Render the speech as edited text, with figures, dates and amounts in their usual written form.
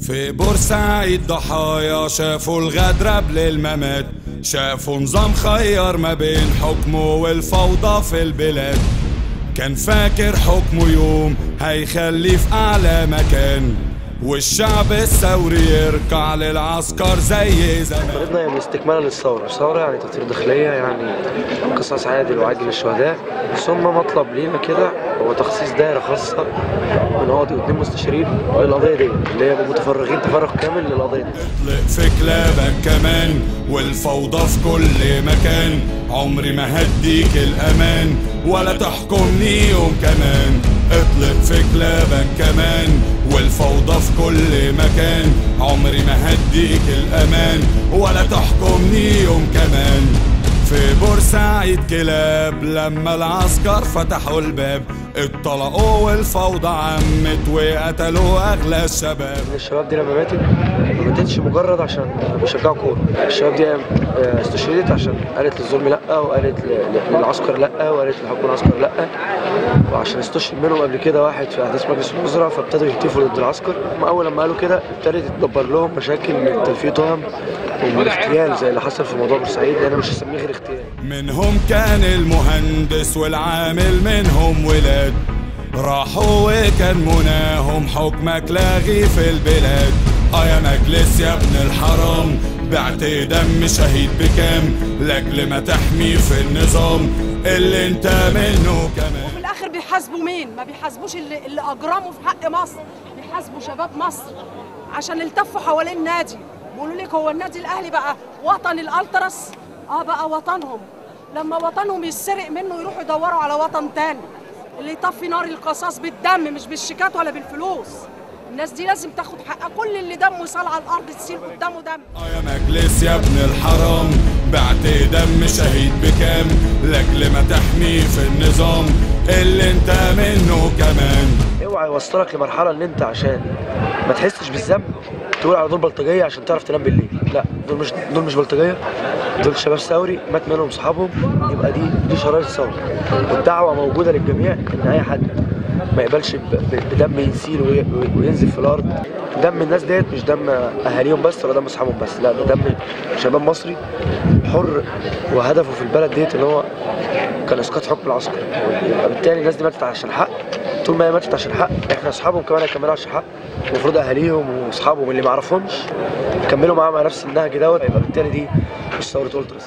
في بورسعيد ضحايا شافوا الغدر قبل الممات، شافوا نظام خير ما بين حكمه والفوضى في البلاد. كان فاكر حكمه يوم هيخليه في أعلى مكان، والشعب الثوري يركع للعسكر زي زمان. طلبنا يعني استكمالا للثورة، الثورة يعني تطهير داخلية، يعني قصاص عادل وعاجل للشهداء، ثم مطلب لينا كده هو تخصيص دائرة خاصة من قاضي واثنين مستشارين للقضية دي اللي هي متفرغين تفرغ كامل للقضية دي. اطلق في كلابك كمان والفوضى في كل مكان، عمري ما هديك الأمان ولا تحكمني يوم كمان. اطلق في كلابك كمان والفوضى في كل مكان، عمري ما هديك الأمان ولا تحكمني يوم كمان. في بورسعيد كلاب لما العسكر فتحوا الباب، اتطلقوا والفوضى عمت وقتلوا اغلى الشباب. الشباب دي لما ماتتش مجرد عشان بيشجعوا كوره، الشباب دي استشهدت عشان قالت للظلم لا، وقالت للعسكر لا، وقالت لحكم العسكر لا، وعشان استشهد منهم قبل كده واحد في احداث مجلس الوزراء فابتدوا يهتفوا ضد العسكر. هم اول لما قالوا كده ابتدت تدبر لهم مشاكل من تلفيه تهم ومن الاغتيال زي اللي حصل في موضوع بورسعيد، لان انا مش هسميه غير اغتيال. منهم كان المهندس والعامل منهم ولاد، راحوا وكان مناهم حكمك لاغي في البلاد. يا مجلس يا ابن الحرام، بعت دم شهيد بكام لاجل ما تحمي في النظام اللي انت منه كمان. وفي الاخر بيحاسبوا مين؟ ما بيحاسبوش اللي اجرموا في حق مصر، بيحاسبوا شباب مصر عشان التفوا حوالين نادي. بيقولوا لك هو النادي الاهلي بقى وطن الالتراس؟ بقى وطنهم. لما وطنهم يتسرق منه يروحوا يدوروا على وطن تاني اللي يطفي نار القصاص بالدم مش بالشيكات ولا بالفلوس. الناس دي لازم تاخد حقها، كل اللي دمه سال على الارض تسيل قدامه دم. يا مجلس يا ابن الحرام، بعت دم شهيد بكام لاجل ما تحميه في النظام اللي انت منه كمان. اوعى يوصلك لمرحله ان انت عشان ما تحسش بالذنب تقول على دول بلطجيه عشان تعرف تنام بالليل. لا، دول مش بلطجيه، دول شباب ثوري مات منهم اصحابهم. يبقى دي شرائط الثوره، والدعوه موجوده للجميع ان اي حد ما يقبلش بدم يسيل وينزل في الارض. دم الناس ديت مش دم اهاليهم بس ولا دم اصحابهم بس، لا، ده دم شباب مصري حر وهدفه في البلد ديت ان هو كان اسقاط حكم العسكر. يبقى بالتالي الناس دي ماتت عشان حق، طول ما هي ماتت عشان حق احنا اصحابهم كمان هيكملوا عشان حق. المفروض اهاليهم واصحابهم اللي ما يعرفهمش يكملوا معاهم على نفس النهج دوت. يبقى بالتالي دي مش ثوره التراس.